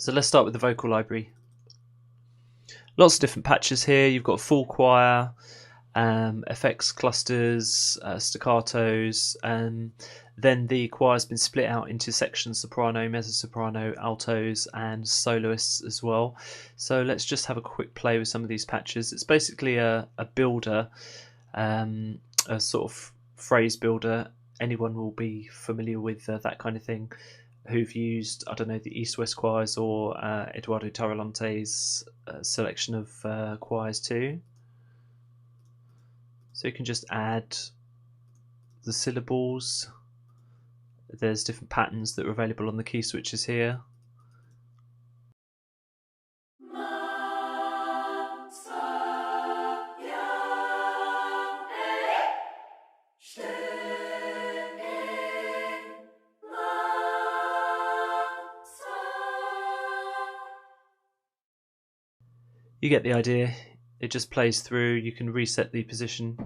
So let's start with the vocal library. Lots of different patches here. You've got full choir, effects clusters, staccatos, and then the choir's been split out into sections: soprano, mezzo-soprano, altos, and soloists as well. So let's just have a quick play with some of these patches. It's basically a builder, a sort of phrase builder. Anyone will be familiar with that kind of thing who've used, I don't know, the East-West choirs or Eduardo Tarolante's selection of choirs too. So you can just add the syllables. There's different patterns that are available on the key switches here. You get the idea. It just plays through. You can reset the position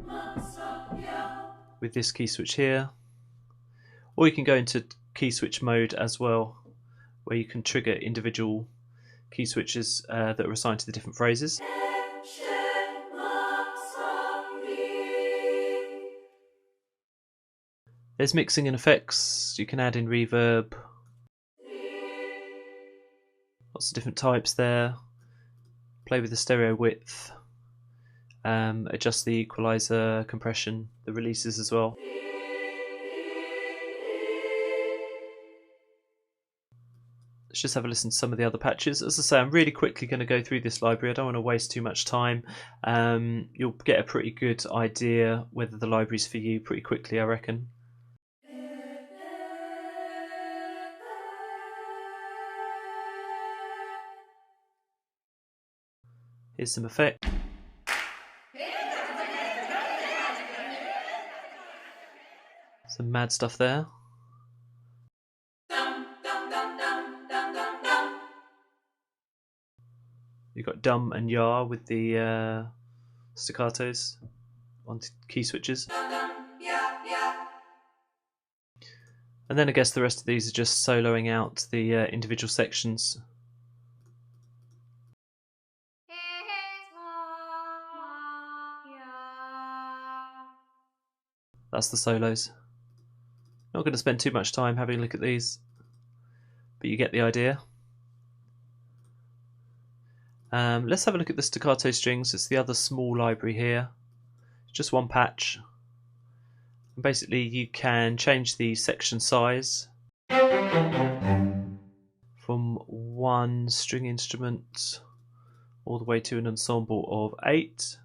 with this key switch here, or you can go into key switch mode as well, where you can trigger individual key switches that are assigned to the different phrases. There's mixing and effects. You can add in reverb. Lots of different types there. Play with the stereo width. Adjust the equalizer, compression, the releases as well. Let's just have a listen to some of the other patches. As I say, I'm really quickly going to go through this library. I don't want to waste too much time. You'll get a pretty good idea whether the library's for you pretty quickly, I reckon. Here's some effect. Some mad stuff there. You've got dum and yah with the staccatos on key switches. And then I guess the rest of these are just soloing out the individual sections. That's the solos. Not going to spend too much time having a look at these, but you get the idea. Let's have a look at the staccato strings. It's the other small library here. Just one patch. And basically you can change the section size from one string instrument all the way to an ensemble of 8.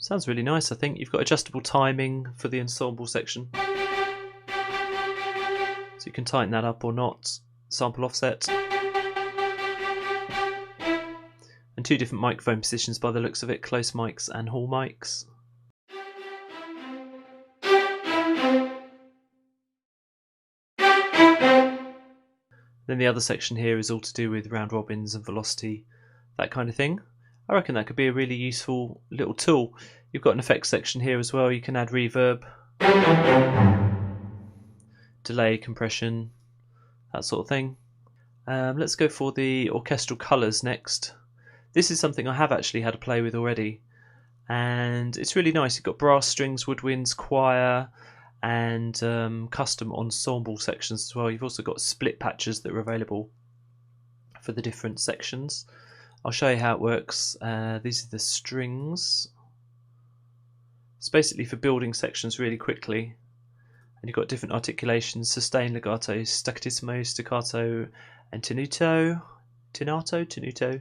Sounds really nice, I think. You've got adjustable timing for the ensemble section, so you can tighten that up or not. Sample offset. And 2 different microphone positions by the looks of it, close mics and hall mics. Then the other section here is all to do with round robins and velocity, that kind of thing. I reckon that could be a really useful little tool. You've got an effects section here as well. You can add reverb, delay, compression, that sort of thing. Let's go for the Orchestral Colors next. This is something I have actually had a play with already, and it's really nice. You've got brass strings, woodwinds, choir, and custom ensemble sections as well. You've also got split patches that are available for the different sections. I'll show you how it works. These are the strings. It's basically for building sections really quickly. And you've got different articulations: sustain, legato, staccatissimo, staccato, and tenuto. Tenuto.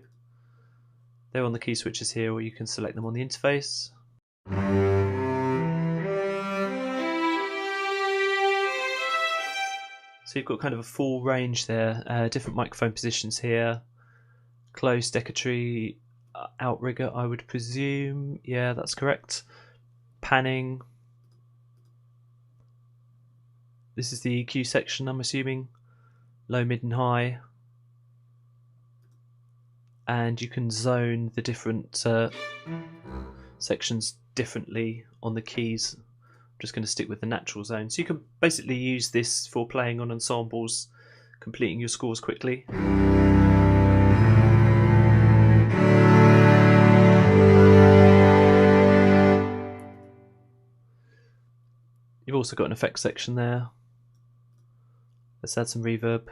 They're on the key switches here, or you can select them on the interface. So you've got kind of a full range there, different microphone positions here. Close, decatry, outrigger, I would presume. Yeah, that's correct. Panning. This is the EQ section, I'm assuming. Low, mid and high. And you can zone the different sections differently on the keys. I'm just going to stick with the natural zone. So you can basically use this for playing on ensembles, completing your scores quickly. You've also got an effects section there. Let's add some reverb.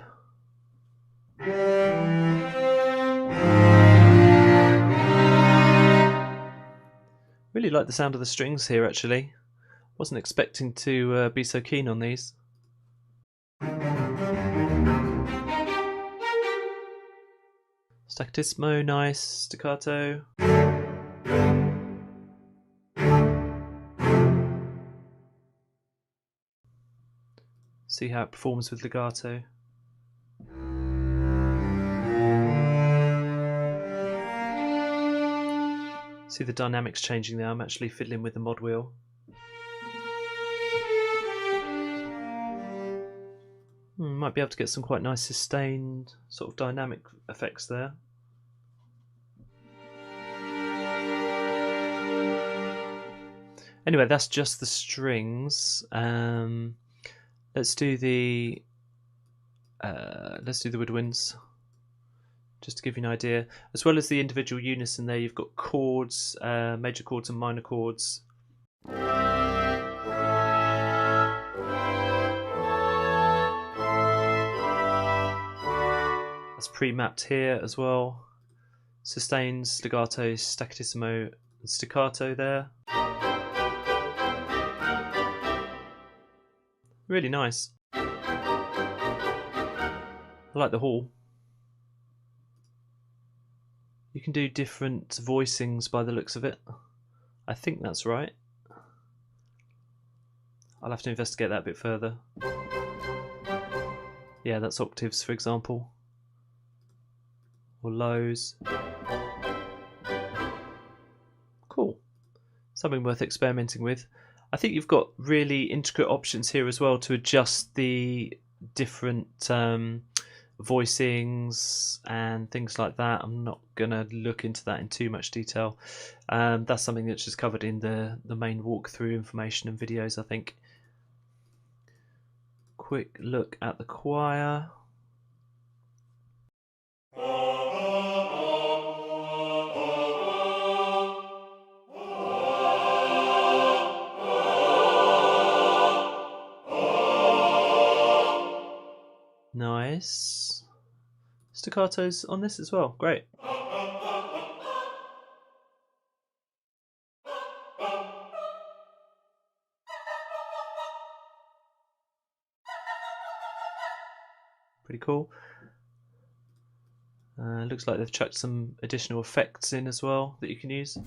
Really like the sound of the strings here actually. Wasn't expecting to be so keen on these. Staccatissimo, nice. Staccato. See how it performs with legato. See the dynamics changing there. I'm actually fiddling with the mod wheel. Might be able to get some quite nice sustained sort of dynamic effects there. Anyway, that's just the strings. Let's do the woodwinds, just to give you an idea. As well as the individual unison there, you've got chords, major chords and minor chords. That's pre-mapped here as well. Sustains, legato, staccatissimo and staccato there. Really nice. I like the hall. You can do different voicings by the looks of it. I think that's right. I'll have to investigate that a bit further. Yeah, that's octaves, for example. Or lows. Cool. Something worth experimenting with. I think you've got really intricate options here as well to adjust the different voicings and things like that. I'm not going to look into that in too much detail. That's something that's just covered in the main walkthrough information and videos, I think. Quick look at the choir. Nice. Staccatos on this as well. Great. Pretty cool. Looks like they've chucked some additional effects in as well that you can use.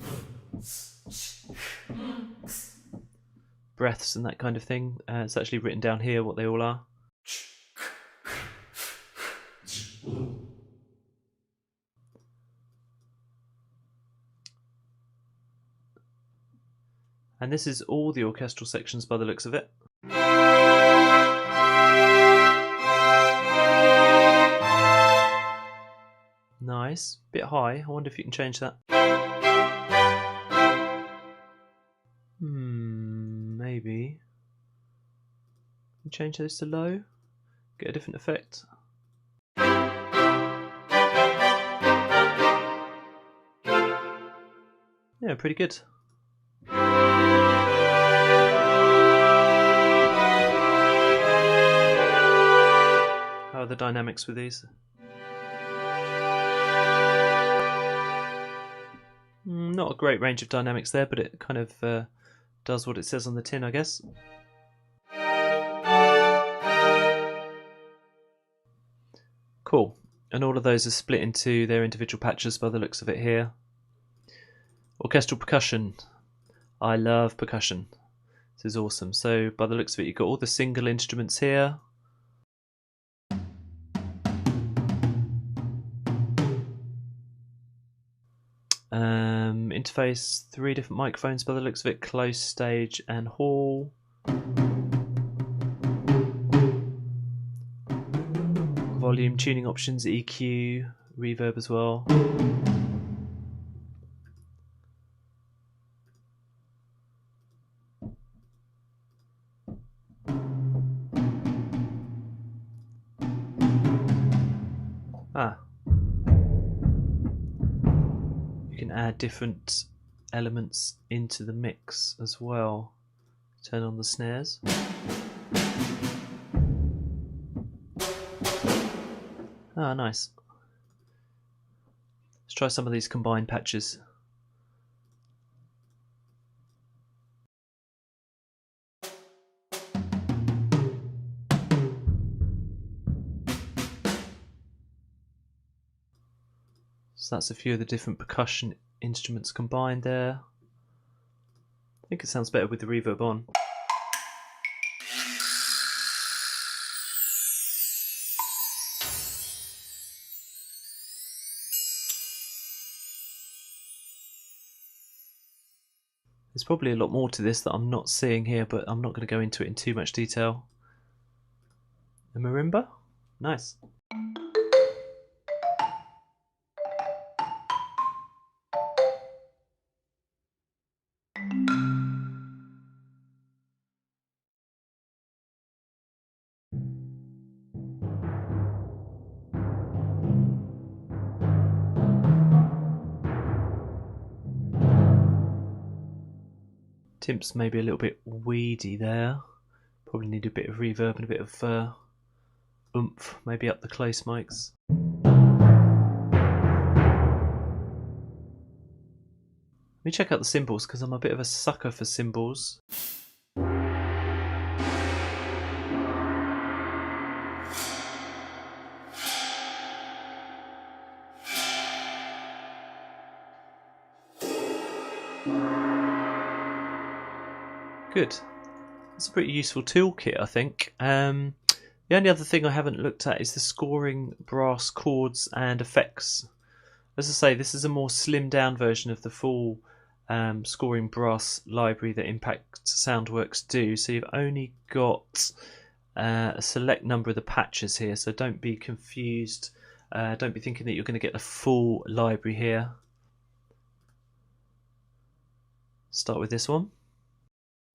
Breaths and that kind of thing. It's actually written down here what they all are. And this is all the orchestral sections by the looks of it. Nice. Bit high. I wonder if you can change that. Maybe. Change those to low. Get a different effect. Yeah, pretty good. How are the dynamics with these? Not a great range of dynamics there, but it kind of does what it says on the tin, I guess. Cool. And all of those are split into their individual patches by the looks of it here. Orchestral percussion. I love percussion. This is awesome. So by the looks of it, you've got all the single instruments here. Interface, 3 different microphones by the looks of it, close, stage and hall. Volume, tuning options, EQ, reverb as well. You can add different elements into the mix as well. Turn on the snares. Ah, nice. Let's try some of these combined patches. So that's a few of the different percussion instruments combined there. I think it sounds better with the reverb on. There's probably a lot more to this that I'm not seeing here, but I'm not going to go into it in too much detail. The marimba? Nice. Timp's maybe a little bit weedy there. Probably need a bit of reverb and a bit of oomph, maybe up the close mics. Let me check out the cymbals because I'm a bit of a sucker for cymbals. Good. That's a pretty useful toolkit, I think. The only other thing I haven't looked at is the scoring brass chords and effects. As I say, this is a more slimmed down version of the full scoring brass library that Impact Soundworks do. So you've only got a select number of the patches here, so don't be confused. Don't be thinking that you're going to get the full library here. Start with this one.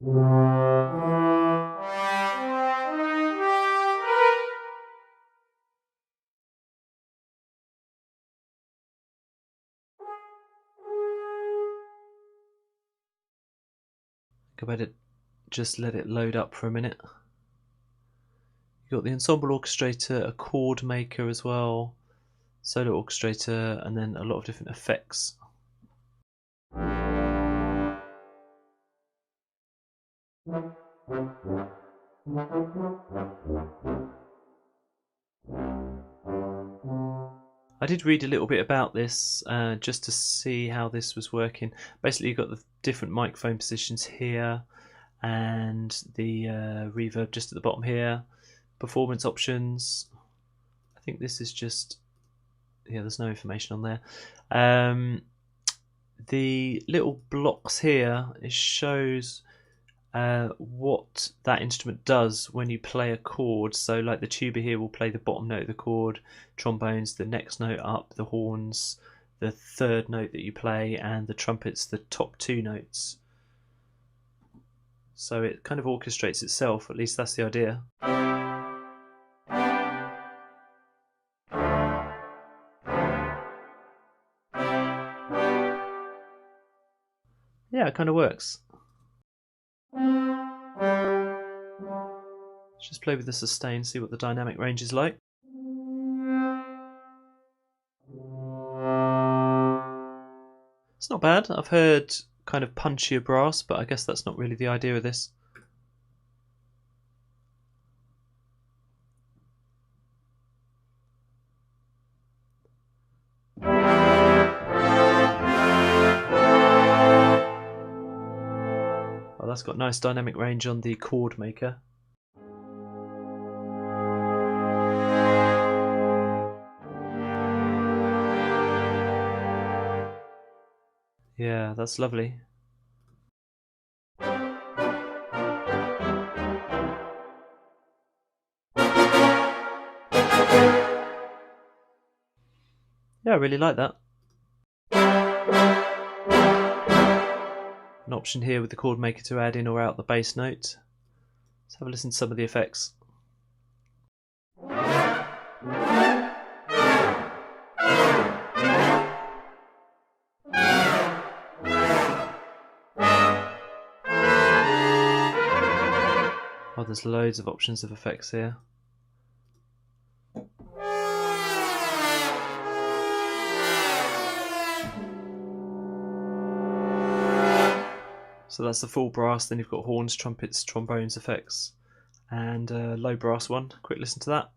Go ahead and just let it load up for a minute. You've got the ensemble orchestrator, a chord maker as well, solo orchestrator, and then a lot of different effects. I did read a little bit about this just to see how this was working. Basically, you've got the different microphone positions here and the reverb just at the bottom here. Performance options. I think this is just, yeah, there's no information on there. The little blocks here, it shows what that instrument does when you play a chord. So like the tuba here will play the bottom note of the chord, trombones the next note up, the horns the third note that you play, and the trumpets the top two notes. So it kind of orchestrates itself, at least that's the idea. Yeah, it kind of works. Let's just play with the sustain, see what the dynamic range is like. It's not bad. I've heard kind of punchier brass, but I guess that's not really the idea of this. Oh, that's got nice dynamic range on the chord maker. Yeah, that's lovely. Yeah, I really like that. An option here with the chord maker to add in or out the bass note. Let's have a listen to some of the effects. Oh, there's loads of options of effects here. So that's the full brass, then you've got horns, trumpets, trombones, effects, and a low brass one. Quick listen to that.